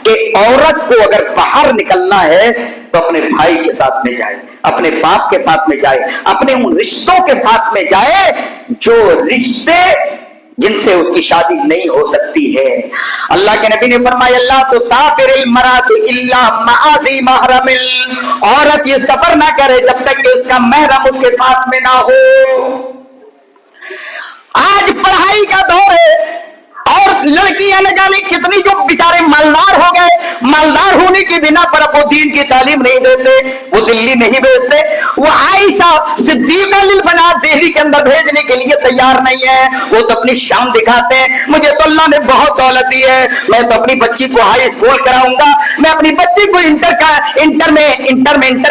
کہ عورت کو اگر باہر نکلنا ہے تو اپنے بھائی کے ساتھ میں جائے، اپنے باپ کے ساتھ میں جائے، اپنے ان رشتوں کے ساتھ میں جائے جو رشتے جن سے اس کی شادی نہیں ہو سکتی ہے۔ اللہ کے نبی نے فرمایا اللہ تو سافر المرأۃ الا مع ذی محرم، عورت یہ سفر نہ کرے جب تک کہ اس کا محرم اس کے ساتھ میں نہ ہو۔ آج پڑھائی کا دور ہے اور لڑکیاں نہ جانے کتنی جو بیچارے مالدار ہو گئے، مالدار ہونے کی بنا پر اب وہ دین کی تعلیم نہیں دیتے، وہ دلی نہیں بھیجتے، وہ عائشہ صدیقہ للبنات دہلی کے اندر بھیجنے کے لیے تیار نہیں ہے، وہ تو اپنی شان دکھاتے ہیں، مجھے تو اللہ نے بہت دولت دی ہے، میں تو اپنی بچی کو ہائی اسکول کراؤں گا، میں اپنی بچی کو انٹر میں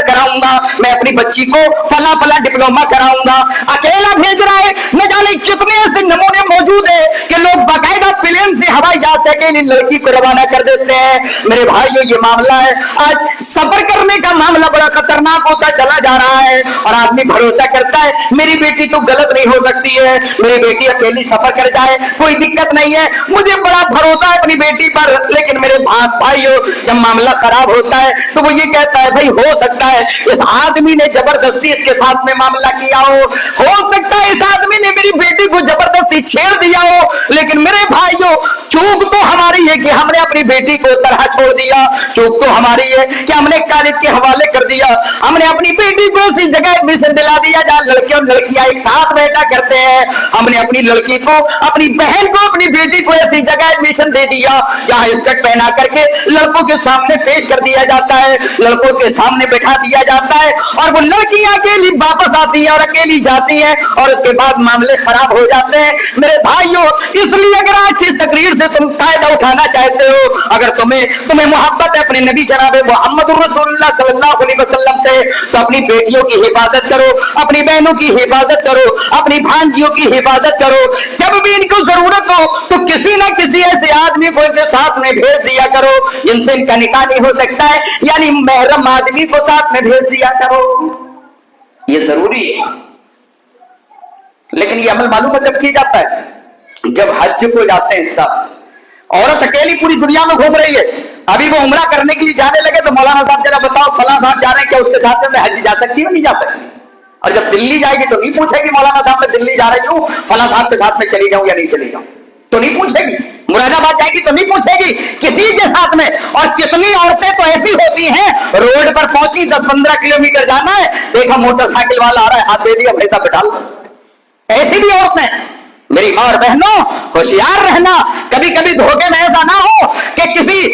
کراؤں گا، میں اپنی بچی کو فلاں ڈپلوما کراؤں گا، اکیلا بھیج رہا ہے۔ نہ جانے کتنے ایسے نمونے موجود ہیں کہ لوگ باقاعدہ پلین سے ہوائی جہاز سے اکیلی لڑکی کو روانہ کر دیتے ہیں۔ میرے بھائیو یہ معاملہ ہے، آج سفر کرنے کا معاملہ بڑا خطرناک ہوتا چلا جا رہا ہے اور آدمی بھروسہ کرتا ہے میری بیٹی تو غلط نہیں ہو سکتی ہے، میری بیٹی اکیلی سفر کر جائے کوئی دقت نہیں ہے، مجھے بڑا بھروسہ ہے اپنی بیٹی پر۔ لیکن میرے بھائیو جب معاملہ خراب ہوتا ہے تو وہ یہ کہتا ہے بھائی ہو سکتا ہے اس آدمی نے زبردستی اس کے ساتھ میں معاملہ کیا ہو سکتا ہے اس آدمی نے میری بیٹی کو زبردستی چھیڑ دیا ہو، لیکن میرے بھائیو چوک تو ہماری ہے کہ ہم نے اپنی بیٹی کو طرح چھوڑ دیا، چوک تو ہماری ہے کہ ہم نے کالج کے حوالے کر دیا، ہم نے اپنی بیٹی کو اسی جگہ ایڈمیشن دلا دیا جہاں لڑکے اور لڑکیاں ایک ساتھ بیٹھا کرتے ہیں، ہم نے اپنی لڑکی کو، اپنی بہن کو، اپنی بیٹی کو ایسی جگہ ایڈمیشن دے دیا جہاں اسکرٹ پہنا کر کے لڑکوں کے سامنے پیش کر دیا جاتا ہے، لڑکوں کے سامنے بٹھا دیا جاتا ہے اور وہ لڑکیاں اکیلی واپس آتی ہیں اور اکیلی جاتی ہیں اور اس کے بعد معاملے خراب ہو جاتے ہیں۔ میرے بھائیو اس لیے اگر آج کی تقریر سے تم فائدہ اٹھانا چاہتے ہو، اگر تمہیں محبت ہے اپنے نبی جناب محمد رسول اللہ صلی اللہ علیہ وسلم سے، تو اپنی بیٹیوں کی حفاظت کرو، اپنی بہنوں کی حفاظت کرو، اپنی بھانجیوں کی حفاظت کرو، جب بھی ان کو ضرورت ہو تو کسی نہ کسی ایسے آدمی کو ان کے ساتھ میں بھیج دیا کرو جن سے ان کا نکاح نہیں ہو سکتا ہے، یعنی محرم آدمی کو ساتھ میں بھیج دیا کرو، یہ ضروری ہے۔ لیکن یہ عمل معلوم ہے جب کیا جاتا ہے جب حج کو جاتے ہیں تب۔ عورت اکیلی پوری دنیا میں گھوم رہی ہے، ابھی وہ عمرہ کرنے کے لیے جانے لگے تو مولانا صاحب ذرا بتاؤ فلاں صاحب جا رہے ہیں کیا اس کے ساتھ میں حج جا سکتی ہے نہیں جا سکتی؟ اور جب دلی جائے گی تو نہیں پوچھے گی مولانا صاحب میں دلی جا رہی ہوں فلاں صاحب کے ساتھ میں چلی جاؤں یا نہیں چلی جاؤں، تو نہیں پوچھے گی۔ مراد آباد جائے گی تو نہیں پوچھے گی کسی کے ساتھ میں۔ اور کتنی عورتیں تو ایسی ہوتی ہیں روڈ پر پہنچی 10-15 کلومیٹر جانا ہے، دیکھا موٹر سائیکل والا آ رہا ہے ہاتھ دے دیا بھائی صاحب بٹھا لو، ایسی بھی عورتیں۔ میری ماں اور بہنوں ہوشیار رہنا، کبھی کبھی دھوکے میں ایسا نہ ہو کہ کسی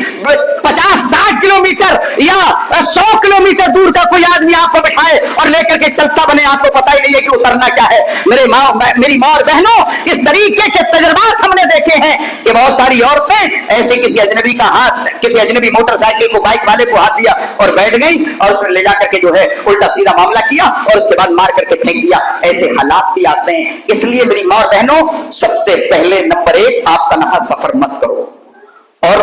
50-60 کلومیٹر یا 100 کلومیٹر دور کا کوئی آدمی آپ کو بٹھائے اور لے کر کے چلتا بنے، آپ کو پتہ ہی نہیں ہے کہ اترنا کیا ہے۔ میری ماں اور بہنوں اس طریقے کے تجربات ہم نے دیکھے ہیں کہ بہت ساری عورتیں ایسے کسی اجنبی کا ہاتھ، کسی اجنبی موٹر سائیکل کو بائک والے کو ہاتھ دیا اور بیٹھ گئی اور اس نے لے جا کر کے جو ہے الٹا سیدھا معاملہ کیا اور اس کے بعد مار کر کے پھینک دیا، ایسے حالات بھی آتے ہیں۔ اس لیے میری ماں اور بہنوں سب سے پہلے نمبر 1 آپ تنہا سفر مت کرو، اور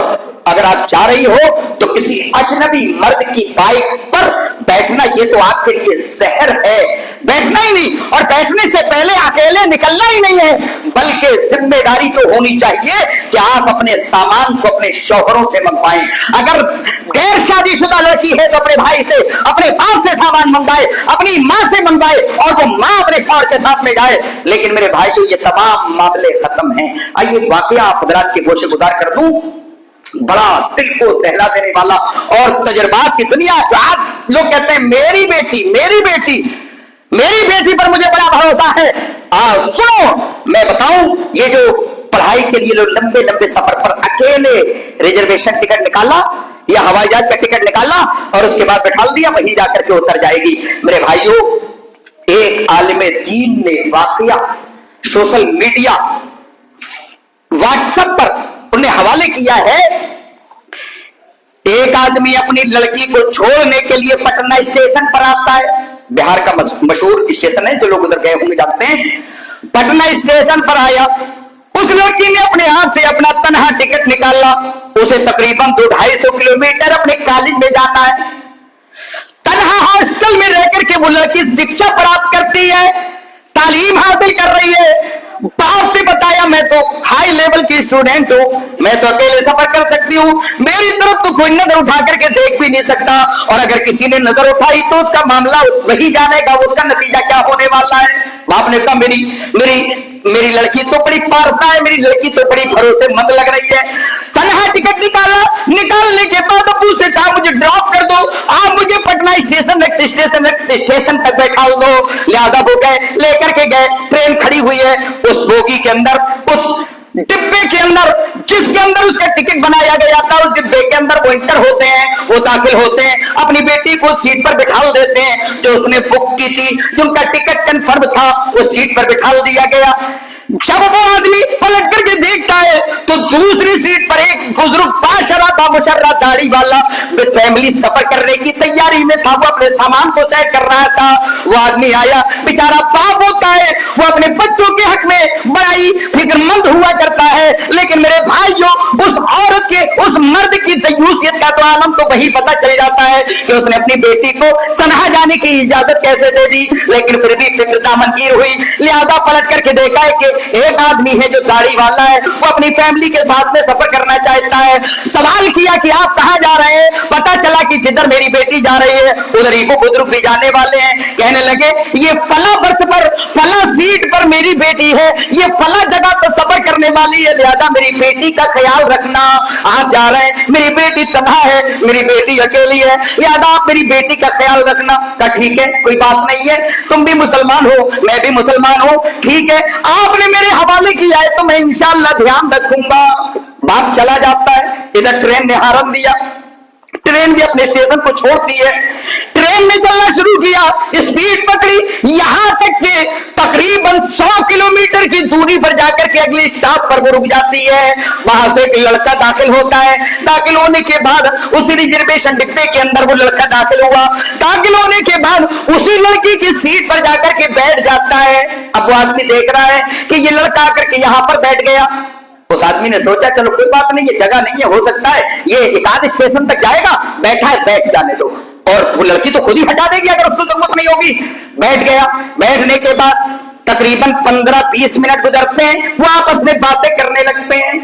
اگر آپ جا رہی ہو تو کسی اجنبی مرد کی بائک پر بیٹھنا یہ تو آپ کے لیے زہر ہے، بیٹھنا ہی نہیں، اور بیٹھنے سے پہلے اکیلے نکلنا ہی نہیں ہے، بلکہ ذمہ داری تو ہونی چاہیے کہ آپ اپنے سامان کو اپنے شوہروں سے منگوائیں۔ اگر غیر شادی شدہ لڑکی ہے تو اپنے بھائی سے، اپنے باپ سے سامان منگوائے، اپنی ماں سے منگوائے اور وہ ماں اپنے شوہر کے ساتھ میں جائے۔ لیکن میرے بھائیو یہ تمام معاملے ختم ہیں۔ آئیے واقعہ آپ حضرات کے گوشے گزار کر دوں، بڑا دل کو دہلا دینے والا اور تجربات کی دنیا۔ آج لوگ کہتے ہیں میری بیٹی پر مجھے بڑا بھروسہ ہے۔ سنو میں بتاؤں، یہ جو پڑھائی کے لیے لوگ لمبے لمبے سفر پر اکیلے ریزرویشن ٹکٹ نکالا یا ہوائی جہاز کا ٹکٹ نکالا اور اس کے بعد بٹھا دیا وہیں جا کر کے اتر جائے گی۔ میرے بھائیو ایک عالم دین نے واقعہ سوشل میڈیا واٹس ایپ پر انہیں حوالے کیا ہے، ایک آدمی اپنی لڑکی کو چھوڑنے کے لیے پٹنہ اسٹیشن پر آتا ہے، بہار کا مشہور اسٹیشن ہے جو لوگ ادھر گئے ہوں گے جانتے ہیں۔ پٹنہ اسٹیشن پر آیا، اس لڑکی نے اپنے ہاتھ سے اپنا تنہا ٹکٹ نکالا، اسے تقریباً 200-250 کلومیٹر اپنے کالج میں جانا ہے۔ تنہا ہاسٹل میں رہ کر کے وہ لڑکی شکشا پراپت کرتی ہے، تعلیم حاصل کر رہی ہے۔ باپ سے بتایا मैं तो हाई लेवल की स्टूडेंट हूं, मैं तो अकेले सफर कर सकती हूं, मेरी तरफ तो कोई नजर उठा करके देख भी नहीं सकता, और अगर किसी ने नजर उठाई तो उसका मामला वही जानेगा, उसका नतीजा क्या होने वाला है। बाप ने कहा मेरी मेरी मेरी लड़की तो बड़ी पारसा है, मेरी लड़की तो बड़ी भरोसेमंद लग रही है। तन्हा टिकट निकाला, निकालने के बाद अबू से कहा मुझे ड्रॉप कर दो, आप मुझे पटना स्टेशन तक बैठा दो। लिहाजा वो गए, लेकर के गए, ट्रेन खड़ी हुई है, उस बोगी के अंदर, उस डिब्बे के अंदर जिसके अंदर उसका टिकट बनाया गया था, उस डिब्बे के अंदर वो इंटर होते हैं, वो दाखिल होते हैं, अपनी बेटी को सीट पर बिठा देते हैं जो उसने बुक की थी, जिनका टिकट कंफर्म था, उस सीट पर बिठा दिया गया। जब वो आदमी पलट करके देखता है तो दूसरी सीट पर एक बुजुर्ग बाशरा मुशर्रा दाढ़ी वाला विद फैमिली सफर करने की तैयारी में था, वो अपने सामान को सेट कर रहा था। वो आदमी आया, बेचारा बाप होता है, वो अपने बच्चों के हक में बड़ा ही फिक्रमंद हुआ करता है, लेकिन मेरे भाइयों उस औरत के, उस मर्द की दयूसियत का तो आलम तो वही पता चल जाता है कि उसने अपनी बेटी को तन्हा जाने की इजाजत कैसे दे दी, लेकिन फिर भी फिक्र दामनगीर हुई। लिहाजा पलट करके देखा है कि एक आदमी है जो दाढ़ी वाला है, वो अपनी फैमिली के साथ में सफर करना चाहता है। सवाल किया कि आप कहां जा रहे हैं, पता चला कि जिधर मेरी बेटी जा रही है उधर ही वो बुजुर्ग भी जाने वाले हैं। कहने लगे ये फला बर्थ पर, फला सीट पर मेरी बेटी है, ये फला जगह पर सफर करने वाली है, लिहाजा मेरी बेटी का ख्याल रखना। आप जा रहे हैं, मेरी बेटी तन्हा है, मेरी बेटी अकेली है, लिहाजा आप मेरी बेटी का ख्याल रखना। कहा ठीक है, कोई बात नहीं है, तुम भी मुसलमान हो, मैं भी मुसलमान हूं, ठीक है, आपने मेरे हवाले किया है तो मैं इंशाअल्लाह ध्यान रखूंगा। बाप चला जाता है, इधर ट्रेन ने हॉर्न दिया, ट्रेन भी अपने स्टेशन को छोड़ दी है, ट्रेन ने चलना शुरू किया, स्पीड पकड़ी, यहां तक के तकरीबन 100 किलोमीटर की दूरी पर जाकर के अगले स्टॉप पर वो रुक जाती है। वहां से एक लड़का दाखिल होता है, दाखिल होने के बाद उसी रिजर्वेशन डिब्बे के अंदर वो लड़का दाखिल हुआ, दाखिल होने के बाद उसी लड़की की सीट पर जाकर के बैठ जाता है। अब वो आदमी देख रहा है कि ये लड़का आकर के यहां पर बैठ गया। उस आदमी ने सोचा चलो कोई बात नहीं, ये जगह नहीं है, हो सकता है ये एक आध स्टेशन तक जाएगा, बैठा है बैठ जाने दो, और वो लड़की तो खुद ही हटा देगी अगर उसको जरूरत नहीं होगी। बैठ गया, बैठने के बाद तकरीबन 15-20 मिनट गुजरते हैं, वो आपस में बातें करने लगते हैं,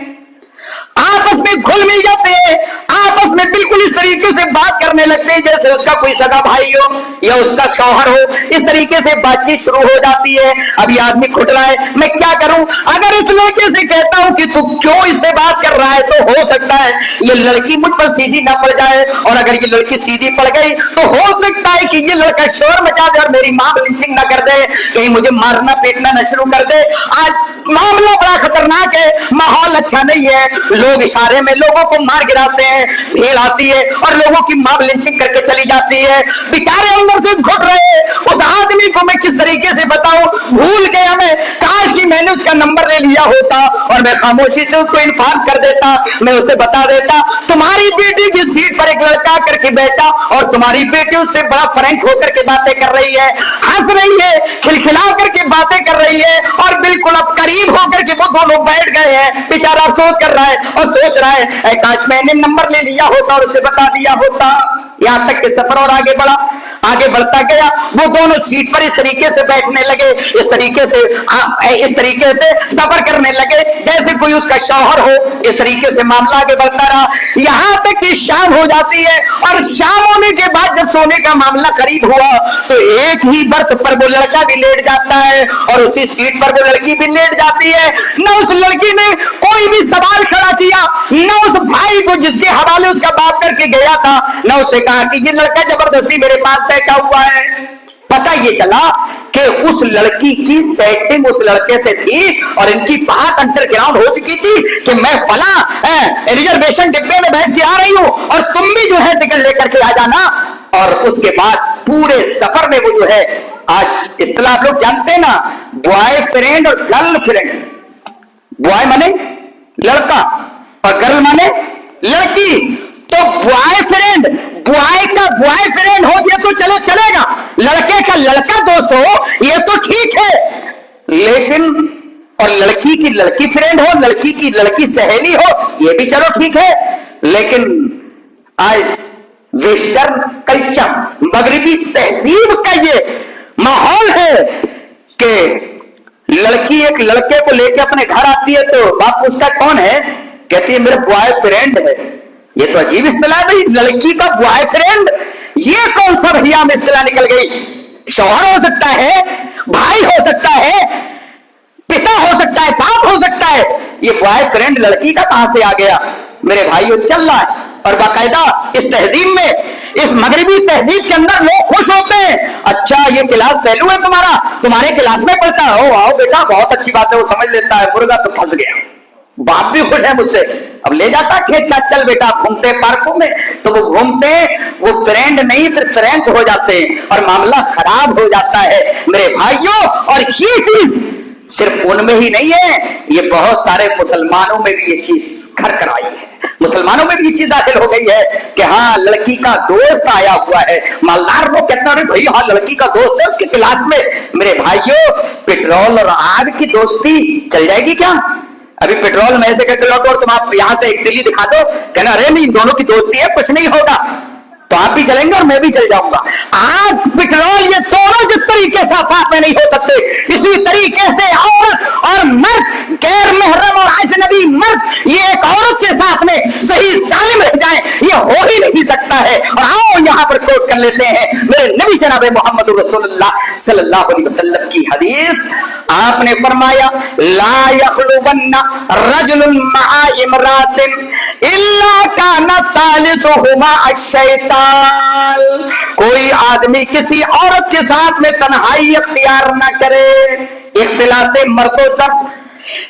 आपस में घुल मिल जाते हैं, आपस में बिल्कुल इस तरीके से बात करने लगते हैं जैसे उसका कोई सगा भाई हो या उसका शौहर हो, इस तरीके से बातचीत शुरू हो जाती है। अभी आदमी खुद रहा है, मैं क्या करूं, अगर इस लड़के से कहता हूं कि तू क्यों इससे बात कर रहा है तो हो सकता है ये लड़की मुझ पर सीधी ना पड़ जाए, और अगर ये लड़की सीधी पड़ गई तो हो सकता है कि ये लड़का शोर मचा दे और मेरी मां लिंचिंग ना कर दे, कहीं मुझे मारना पीटना न शुरू कर दे। आज मामला बड़ा खतरनाक है, माहौल अच्छा नहीं है, लोग इशारे में लोगों को मार गिराते हैं, भीड़ आती है और लोगों की मां लिंचिंग करके चली जाती है। बेचारे अंदर से घुट रहे, उस आदमी को मैं किस तरीके से बताऊं, भूल गया मैं, काश कि मैंने उसका नंबर ले लिया होता और मैं खामोशी से उसको इन्फॉर्म कर देता, मैं उसे बता देता तुम्हारी बेटी की सीट पर एक लड़का करके बैठा और तुम्हारी बेटी उससे बड़ा फ्रैंक होकर के बातें कर रही है, हंस रही है, खिलखिला करके बातें कर रही है, और बिल्कुल अब करीब होकर के वो दोनों बैठ गए हैं। बेचारा सोच कर रहा है और सोच रहा है काश मैंने नंबर ले लिया होता और उसे बता दिया होता। यहां तक कि सफर और आगे बढ़ा, आगे बढ़ता गया, वो दोनों सीट पर इस तरीके से बैठने लगे, इस तरीके से सफर करने लगे जैसे कोई उसका शौहर हो, इस तरीके से मामला आगे बढ़ता रहा, यहां तक कि शाम हो जाती है, और शाम होने के बाद जब सोने का मामला करीब हुआ तो एक ही बर्थ पर वो लड़का भी लेट जाता है और उसी सीट पर वो लड़की भी लेट जाती है। न उस लड़की ने कोई भी सवाल खड़ा किया, न उस भाई को जिसके हवाले उसका बाप करके गया था, न उसे कहा कि ये लड़का जबरदस्ती मेरे पास बैठा हुआ है। पता ये चला कि उस लड़की की सेटिंग उस लड़के से थी और इनकी बात अंडरग्राउंड हो चुकी थी कि मैं फला रिजर्वेशन डिब्बे में बैठ के आ रही हूं और तुम भी जो है टिकट लेकर के आ जाना। और उसके बाद पूरे सफर में वो जो है, आज इस्तेलाह आप लोग जानते हैं ना, बॉयफ्रेंड और गर्ल फ्रेंड, बॉय माने लड़का और गर्ल माने लड़की, तो बॉयफ्रेंड बॉय का बॉयफ्रेंड हो ये तो चलो चलेगा, लड़के का लड़का दोस्त हो ये तो ठीक है, लेकिन और लड़की की लड़की फ्रेंड हो, लड़की की लड़की सहेली हो ये भी चलो ठीक है, लेकिन आज वेस्टर्न कल्चर मगरबी तहजीब का ये माहौल है कि लड़की एक लड़के को लेके अपने घर आती है तो बाप पूछता कौन है, कहती है मेरा बॉयफ्रेंड है। ये तो अजीब इस्तिलाह है भाई, लड़की का बॉयफ्रेंड, ये कौन सा भैया में इस्तिलाह निकल गई। शौहर हो सकता है, भाई हो सकता है, पिता हो सकता है, बाप हो सकता है, ये बॉयफ्रेंड लड़की का कहां से आ गया। मेरे भाइयों चल रहा है, और बाकायदा इस तहजीब में, इस मगरबी तहजीब के अंदर लोग खुश होते हैं। अच्छा ये क्लास फैलू है तुम्हारा, तुम्हारे क्लास में पढ़ता है, ओ आओ बेटा बहुत अच्छी बात है, वो समझ लेता है, मुर्गा तो फंस गया। बाप भी खुश है मुझसे, अब ले जाता खेत साथ, चल बेटा घूमते पार्कों में, तो वो घूमते, वो फ्रेंड नहीं फिर फ्रैंक हो जाते हैं और मामला खराब हो जाता है मेरे भाइयों। और ये चीज सिर्फ उनमें ही नहीं है, ये बहुत सारे मुसलमानों में भी ये चीज घर कर आई है, मुसलमानों में भी ये चीज दाखिल हो गई है कि हाँ लड़की का दोस्त आया हुआ है। मालदार लोग कहते हैं भाई हाँ लड़की का दोस्त है उसके क्लास में। मेरे भाइयों पेट्रोल और आग की दोस्ती चल जाएगी क्या। अभी पेट्रोल में ऐसे करके लौटो और तुम आप यहां से एक दिल्ली दिखा दो, कहना अरे नहीं दोनों की दोस्ती है कुछ नहीं होगा, तो आप भी चलेंगे और मैं भी चल जाऊंगा। आग पेट्रोल ये दोनों जिस तरीके से साथ में नहीं हो सकते, इसी तरीके से औरत और मर्द, गैर महरम और अजनबी मर्द ये एक औरत के साथ में सही जालिम रह जाए, ये हो ही नहीं सकता है। और आओ यहां पर कोट कर लेते हैं मेरे नबी जनाब मोहम्मद रसूलुल्लाह सल्लल्लाहु अलैहि वसल्लम की हदीस। आपने फरमाया ला यखलुबन्ना रजुलुन मआ इमरातिन इल्ला काना सालिसुहुमा अश-शैतान। कोई आदमी किसी औरत के साथ में तन्हाई अख्तियार न करे। इख्तिलाते मर्दों तक,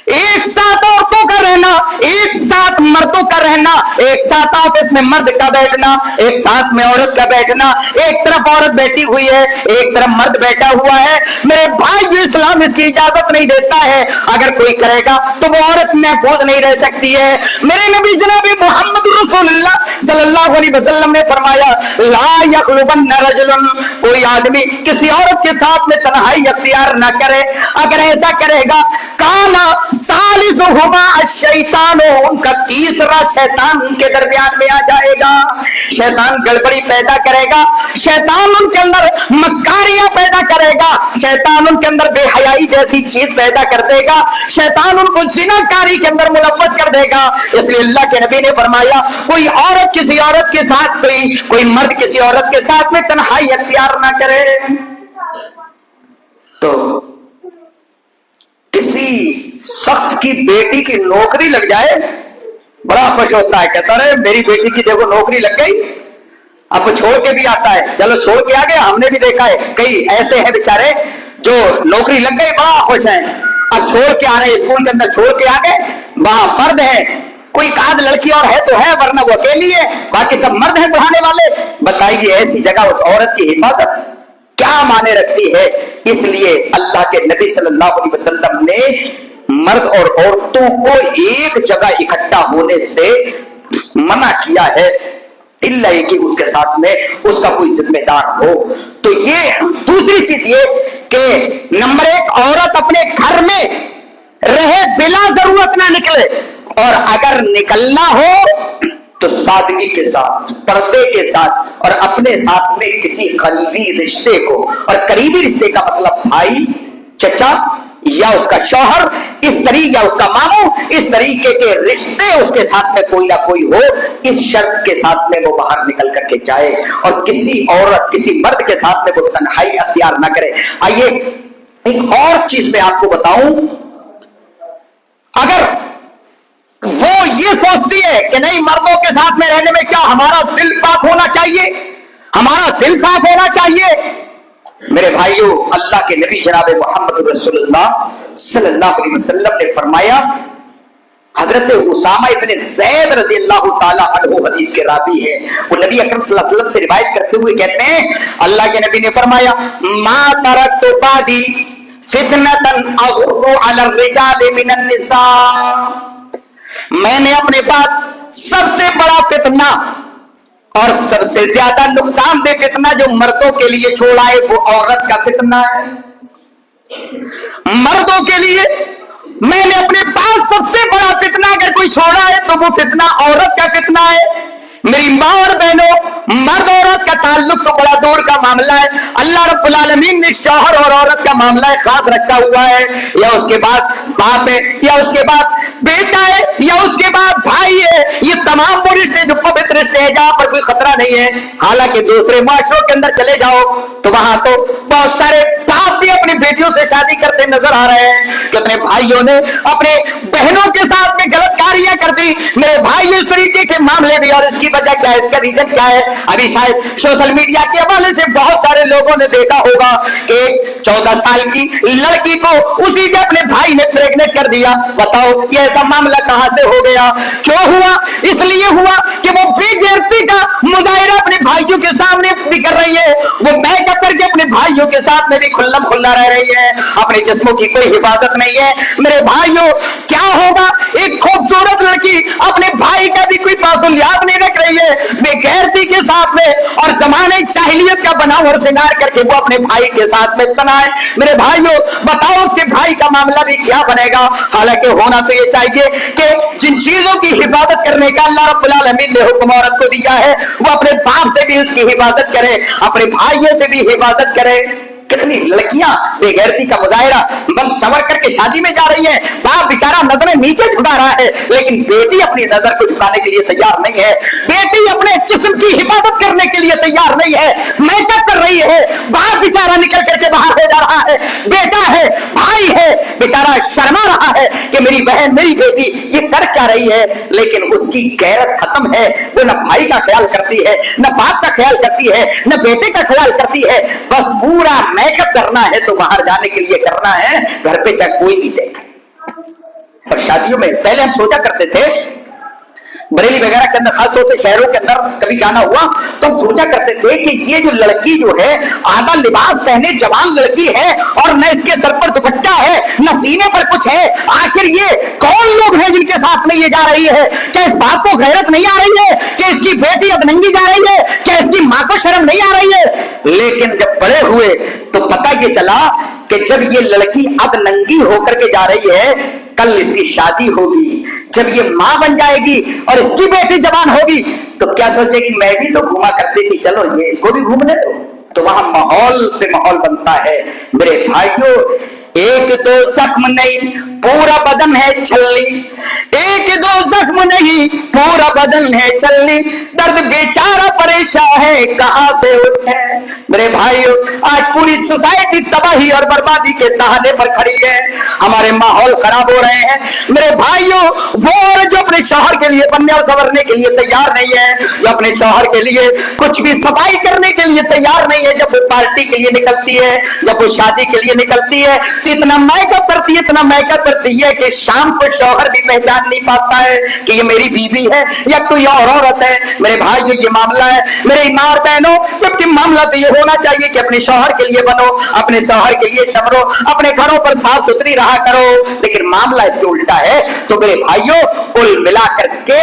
एक साथ औरतों का रहना, एक साथ मर्दों का रहना, एक साथ ऑफिस में मर्द का बैठना, एक साथ में औरत का बैठना, एक तरफ औरत बैठी हुई है एक तरफ मर्द बैठा हुआ है। मेरे भाई इस्लाम इसकी इजाजत नहीं देता है, अगर कोई करेगा तो वो औरत महफूज नहीं रह सकती है। मेरे नबी जनाब मोहम्मद रसूलुल्लाह सल्लल्लाहु अलैहि वसल्लम ने फरमाया ला यखलुबन्ना रजुलन, कोई आदमी किसी औरत के साथ में तन्हाई अख्तियार न करे, अगर ऐसा करेगा काना सालिसुहुमा अश-शैतान, उनका तीसरा शैतान उनके दरमियान में आ जाएगा। शैतान गड़बड़ी पैदा करेगा, शैतान उनके अंदर मक्कारियां पैदा करेगा, शैतान उनके अंदर बेहयाई जैसी चीज पैदा कर देगा, शैतान उनको जिनाकारी के अंदर मुलव्वस कर देगा। इसलिए अल्लाह के नबी ने फरमाया कोई औरत किसी औरत के साथ, कोई मर्द किसी औरत के साथ में तन्हाई अख्तियार ना करे। तो किसी शख्स की बेटी की नौकरी लग जाए बड़ा खुश होता है, कहता है मेरी बेटी की देखो नौकरी लग गई, अब छोड़ के भी आता है, चलो छोड़ के आ गया। हमने भी देखा है कई ऐसे हैं बेचारे जो नौकरी लग गई बड़ा खुश हैं, अब छोड़ के आ रहे स्कूल के अंदर छोड़ के आ गए, वहां मर्द है, कोई आध लड़की और है तो है वरना वो अकेली है, बाकी सब मर्द है पढ़ाने वाले। बताइए ऐसी जगह उस औरत की हिफाजत क्या माने रखती है। इसलिए अल्लाह के नबी सल्लल्लाहु अलैहि वसल्लम ने मर्द और औरतों को एक जगह इकट्ठा होने से मना किया है, इल्ला कि उसके साथ में उसका कोई जिम्मेदार हो। तो ये दूसरी चीज ये कि नंबर एक औरत अपने घर में रहे बिला जरूरत ना निकले, और अगर निकलना हो तो सादगी के साथ, पर्दे के साथ, और अपने साथ में किसी करीबी रिश्ते को, और करीबी रिश्ते का मतलब भाई, चचा या उसका शौहर, इस तरीके या उसका मामू, इस तरीके के रिश्ते उसके साथ में कोई ना कोई हो, इस शर्त के साथ में वो बाहर निकल करके जाए और किसी औरत किसी मर्द के साथ में वो तन्हाई अख्तियार ना करे। आइए एक और चीज मैं आपको बताऊं, अगर वो ये सोचती है कि नहीं मर्दों के साथ में रहने में क्या हमारा दिल पाक होना चाहिए, हमारा दिल साफ होना चाहिए। मेरे भाइयों अल्लाह के नबी जनाब मोहम्मद रसूलुल्लाह सल्लल्लाहु अलैहि वसल्लम ने फरमाया, हजरत उसामा इब्न ज़ैद रज़ियल्लाहु ताला अन्हु हदीस के रावी है, वो नबी अकरम सल्लल्लाहु अलैहि वसल्लम से रिवायत करते हुए कहते हैं अल्लाह के नबी ने फरमाया मा तरक्तु बादी फितनतन अगुर्रु अला रिजाल मिनन निसा, मैंने अपने पास सबसे बड़ा फितना और सबसे ज्यादा नुकसानदेह फितना जो मर्दों के लिए छोड़ा है वो औरत का फितना है। मर्दों के लिए मैंने अपने पास सबसे बड़ा फितना अगर कोई छोड़ा है तो वो फितना औरत का फितना है। मेरी मां और बहनों, मर्द और औरत का ताल्लुक तो बड़ा दूर का मामला है, अल्लाह रब्बुल आलमीन ने शौहर और औरत का मामला खास रखा हुआ है, या उसके बाद बाप है, या उसके बाद बेटा है, या उसके बाद भाई है, ये तमाम वो रिश्ते जो पवित्र रिश्ते हैं जहां पर कोई खतरा नहीं है। हालांकि दूसरे माशरों के अंदर चले जाओ तो वहां तो बहुत सारे बाप भी अपनी बेटियों से शादी करते नजर आ रहे हैं कि अपने भाइयों ने अपने बहनों के साथ में गलत कार्य कर दी। मेरे भाई इस तरीके के मामले भी, और इसकी वजह क्या है, इसका रीजन क्या है? अभी शायद सोशल मीडिया के हवाले से बहुत सारे लोगों ने देखा होगा कि 14 साल की लड़की को उसी के अपने भाई ने प्रेग्नेंट कर दिया। बताओ ये ऐसा मामला कहां से हो गया? क्यों हुआ? इसलिए हुआ कि वो बेगैरती का मुजाहिरा अपने भाइयों के सामने भी कर रही है, वो मेकअप करके अपने भाइयों के साथ में भी खुल्लम खुल्ला रह रही है, अपने जिस्मों की कोई हिफाजत नहीं है। मेरे भाइयों क्या होगा, एक खूबसूरत लड़की अपने भाई का भी कोई मासूलियत नहीं रख रही है, बेगैरती के साथ में, और जमाने जाहिलियत का बनाव और श्रृंगार करके वो अपने भाई के साथ में इतना है। मेरे भाइयों बताओ उसके भाई का मामला भी क्या बनेगा? हालांकि होना तो ये चाहिए कि जिन चीजों की हिफाजत करने का अल्लाह रब्बुल आलमीन ने हुक्म औरत को दिया है, वो अपने बाप से भी उसकी हिफाजत करे, अपने भाइयों से भी हिफाजत करे। कितनी लड़कियां बेगैरती का मुजाहिरा बंद सवर करके शादी में जा रही है, बाप बेचारा नजरें नीचे झुका रहा है, लेकिन बेटी अपनी नजर को झुकाने के लिए तैयार नहीं है, बेटी अपने जिस्म की हिफाजत करने के लिए तैयार नहीं है, मेकअप कर रही है, बाप बेचारा निकल करके बाहर हो जा रहा है, बेटा है, भाई है, बेचारा शर्मा रहा है कि मेरी बहन मेरी बेटी ये कर क्या रही है, लेकिन उसकी गैरत खत्म है। वो न भाई का ख्याल करती है, न बाप का ख्याल करती है, न बेटे का ख्याल करती है, बस पूरा मेकअप करना है तो बाहर जाने के लिए करना है, घर पे चाहे कोई भी देखे। और शादियों में पहले हम सोचा करते थे, बरेली वगैरह के अंदर, खासतौर से शहरों के अंदर कभी जाना हुआ तो हम सोचा करते थे कि ये जो लड़की जो है आधा लिबास पहने जवान लड़की है, और न इसके सर पर दुपट्टा है, न सीने पर कुछ है, आखिर ये कौन लोग हैं जिनके साथ में ये जा रही है? क्या इस बाप को गैरत नहीं आ रही है? क्या इसकी बेटी अब नंगी जा रही है? क्या इसकी मां को शर्म नहीं आ रही है? लेकिन जब बड़े हुए तो पता ये चला कि जब ये लड़की अब नंगी होकर के जा रही है, कल इसकी शादी होगी, जब ये मां बन जाएगी और इसकी बेटी जवान होगी तो क्या सोचेगी, मैं भी तो घूमा करती थी, चलो ये इसको भी घूमने दो। तो वहां माहौल पे माहौल बनता है। मेरे भाइयों एक दो जख्म नहीं पूरा बदन है छलनी, एक दो जख्म नहीं पूरा बदन है छलनी, दर्द बेचारा परेशान है कहां से उठे। मेरे भाइयों आज पूरी सोसाइटी तबाही और बर्बादी के तहाने पर खड़ी है, हमारे माहौल खराब हो रहे हैं। मेरे भाइयों वो औरत जो अपने शौहर के लिए बनने और संवरने के लिए तैयार नहीं है, जो अपने शौहर के लिए कुछ भी सफाई करने के लिए तैयार नहीं है, जब वो पार्टी के लिए निकलती है, जब वो शादी के लिए निकलती है तो इतना मेकअप करती है, इतना मेकअप करती है कि शाम को शौहर भी पहचान नहीं पाता है कि ये मेरी बीवी है या कोई और औरत है। मेरे भाइयों ये मामला है। मेरे मां बहनों जबकि मामला तो ये होना चाहिए कि अपने शौहर के लिए बनो, अपने शौहर के लिए संवरो, अपने घरों पर साफ सुथरी रहा करो, लेकिन मामला इससे उल्टा है। तो मेरे भाइयों कुल मिला करके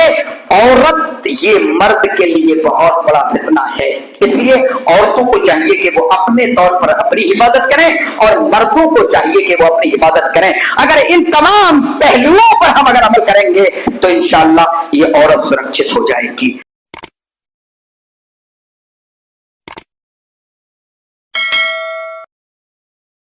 औरत ये मर्द के लिए बहुत बड़ा फितना है, इसलिए औरतों को चाहिए कि वो अपने तौर पर अपनी हिफाजत करें और मर्दों को चाहिए कि वो अपनी हिफाजत करें। अगर इन तमाम पहलुओं पर हम अगर अमल करेंगे तो इंशाअल्लाह ये औरत सुरक्षित हो जाएगी।